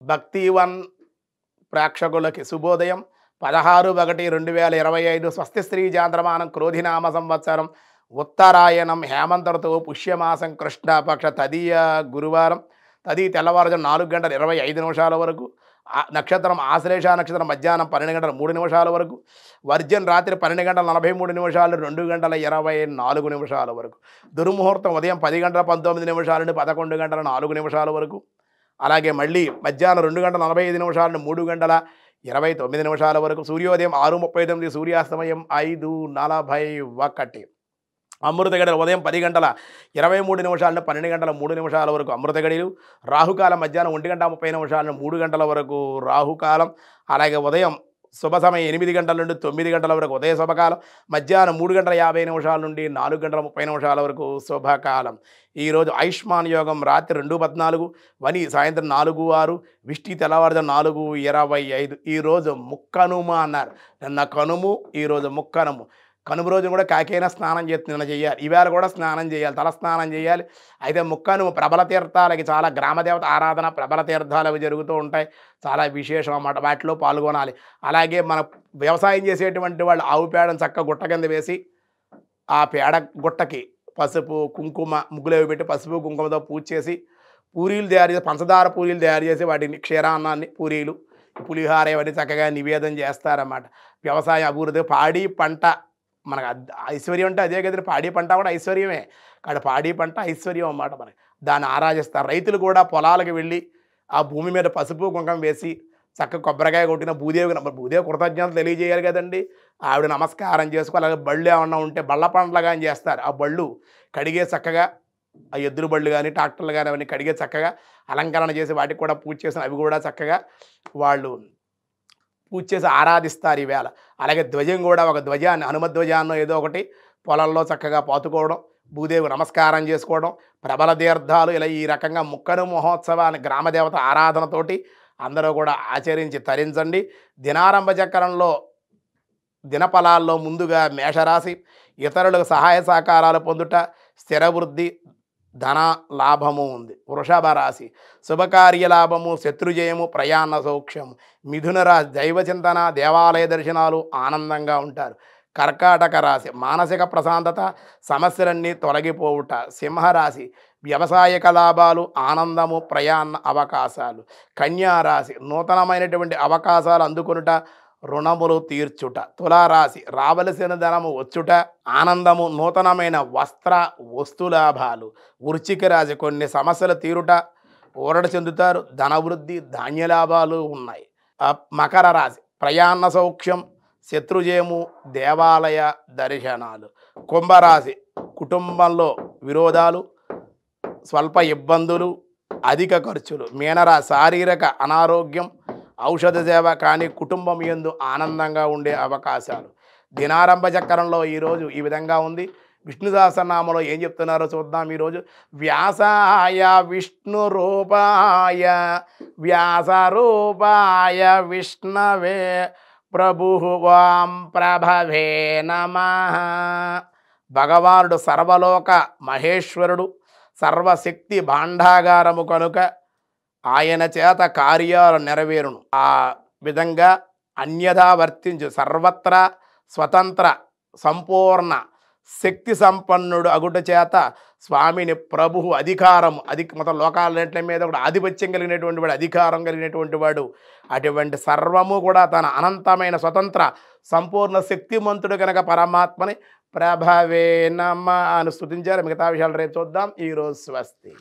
భక్తివన్ ప్రేక్షకులకి శుభోదయం. 16/1/2025 స్వస్తి శ్రీ చాంద్రమానం క్రోధినామ సంవత్సరం ఉత్తరాయణం హేమంత ఋతువు పుష్యమాసం కృష్ణపక్ష తదియ గురువారం. తది తెల్లవారుజాము 4:25 వరకు. నక్షత్రం ఆశ్లేష నక్షత్రం మధ్యాహ్నం 12:03 వరకు. వర్జన్ రాత్రి 12:43 2:24 వరకు. దుర్ముహూర్తం ఉదయం 10:19 నుండి 11:04 వరకు. అలాగే మళ్ళీ మధ్యాహ్నం 2:45 నుండి 3:29 వరకు. సూర్యోదయం 6:39, సూర్యాస్తమయం 5:41. అమృత గడియలు ఉదయం 10:23 నుండి 12:03 వరకు అమృత గడియలు. రాహుకాలం మధ్యాహ్నం 1:30 నుండి 3 వరకు రాహుకాలం. అలాగే ఉదయం శుభ సమయం 8 గంటల నుండి 9 వరకు ఉదయ శుభకాలం. మధ్యాహ్నం 3:50 నుండి 4:30 వరకు శుభకాలం. ఈరోజు ఆయుష్మాన్ యోగం రాత్రి 2:14, వని సాయంత్రం 4:06, విష్టి తెల్లవారుజాము 4:25. ఈరోజు ముక్కనుమ అన్నారు. నిన్న కనుము, ఈరోజు ముక్కనుము. కనుమ రోజున కూడా కాకైనా స్నానం నిన్న చేయాలి, ఇవాళ కూడా స్నానం చేయాలి, తల స్నానం చేయాలి. అయితే ముక్కనుమ ప్రబల తీర్థాలకి చాలా గ్రామదేవత ఆరాధన, ప్రబల తీర్థాలు అవి జరుగుతూ ఉంటాయి. చాలా విశేషం అన్నమాట, వాటిలో పాల్గొనాలి. అలాగే మన వ్యవసాయం చేసేటువంటి వాళ్ళు ఆవు పేడను చక్కగా గుట్ట కింద వేసి ఆ పేడ గుట్టకి పసుపు కుంకుమ ముగ్గులు పెట్టి పసుపు కుంకుమతో పూజ చేసి పూరీలు తయారు చేసి, పంచదార పూరీలు తయారు చేసి వాటిని క్షీరాన్నాన్ని పూరీలు పులిహార ఇవన్నీ చక్కగా నివేదన చేస్తారన్నమాట. వ్యవసాయ అభివృద్ధి పాడి పంట మనకు ఐశ్వర్యం అంటే అదే కదండి, పాడి పంట కూడా ఐశ్వర్యమే. కాదు పాడి పంట ఐశ్వర్యం అన్నమాట. మనకి దాన్ని ఆరాధిస్తారు. రైతులు కూడా పొలాలకు వెళ్ళి ఆ భూమి మీద పసుపు కుంకం వేసి చక్కగా కొబ్బరికాయ కొట్టిన భూదేవి కృతజ్ఞతలు తెలియజేయాలి కదండి. ఆవిడ నమస్కారం చేసుకో. అలాగే బళ్ళు ఏమన్నా ఉంటే బళ్ళ పండ్లగా అని చేస్తారు. ఆ బళ్ళు కడిగే చక్కగా, ఆ ఎద్దుల బళ్ళు కానీ ట్రాక్టర్లు కానీ అవన్నీ కడిగే చక్కగా అలంకరణ చేసి వాటికి కూడా పూజ చేసిన అవి కూడా చక్కగా వాళ్ళు పూజ చేసి ఆరాధిస్తారు ఈవేళ. అలాగే ధ్వజం కూడా, ఒక ధ్వజాన్ని హనుమధ్వజాన్నో ఏదో ఒకటి పొలంలో చక్కగా పాతుకోవడం, భూదేవి నమస్కారం చేసుకోవడం, ప్రబల తీర్థాలు ఇలా ఈ రకంగా ముక్కను మహోత్సవాన్ని గ్రామదేవత ఆరాధనతోటి అందరూ కూడా ఆచరించి తరించండి. దినారంభ చక్రంలో దినఫలాల్లో ముందుగా మేషరాశి. ఇతరులకు సహాయ సహకారాలు పొందుట, స్థిర వృద్ధి, ధన లాభము ఉంది. వృషభ రాశి శుభకార్య లాభము, శత్రుజయము, ప్రయాణ సౌఖ్యము. మిథున రాశి దైవచింతన, దేవాలయ దర్శనాలు, ఆనందంగా ఉంటారు. కర్కాటక రాశి మానసిక ప్రశాంతత, సమస్యలన్నీ తొలగిపోవుట. సింహరాశి వ్యవసాయక లాభాలు, ఆనందము, ప్రయాణ అవకాశాలు. కన్యా రాశి నూతనమైనటువంటి అవకాశాలు అందుకొనుట, రుణములు తీర్చుట. తులారాశి రావలసిన ధనము వచ్చుట, ఆనందము, నూతనమైన వస్త్ర వస్తులాభాలు. వృశ్చిక రాశి కొన్ని సమస్యలు తీరుట, ఊరట చెందుతారు, ధనవృద్ధి, ధాన్యలాభాలు ఉన్నాయి. మకర రాశి ప్రయాణ సౌఖ్యం, శత్రుజయము, దేవాలయ దర్శనాలు. కుంభరాశి కుటుంబంలో విరోధాలు, స్వల్ప ఇబ్బందులు, అధిక ఖర్చులు. మీనరాశి శారీరక అనారోగ్యం, ఔషధ సేవ, కానీ కుటుంబం యందు ఆనందంగా ఉండే అవకాశాలు. దినారంభ చక్రంలో ఈరోజు ఈ విధంగా ఉంది. విష్ణు సహస్రనామంలో ఏం చెప్తున్నారో చూద్దాం. ఈరోజు వ్యాసాయ విష్ణు రూపాయ, వ్యాస రూపాయ విష్ణవే ప్రభువాం ప్రభవే నమః. భగవానుడు సర్వలోక మహేశ్వరుడు, సర్వశక్తి భాండాగారము కనుక ఆయన చేత కార్యాలు నెరవేరును. ఆ విధంగా అన్యథా వర్తించు, సర్వత్రా స్వతంత్ర సంపూర్ణ శక్తి సంపన్నుడు అగుట చేత స్వామిని ప్రభువు అధికారం, మొత్తం లోకాలన్నింటి మీద కూడా ఆధిపత్యం కలిగినటువంటి వాడు, అధికారం కలిగినటువంటి వాడు. అటువంటి సర్వము కూడా తన అనంతమైన స్వతంత్ర సంపూర్ణ శక్తిమంతుడు కనుక పరమాత్మని ప్రభవే నమః అని స్తుతించారు. మిగతా విషయాలు రేపు చూద్దాం. ఈరోజు స్వస్తి.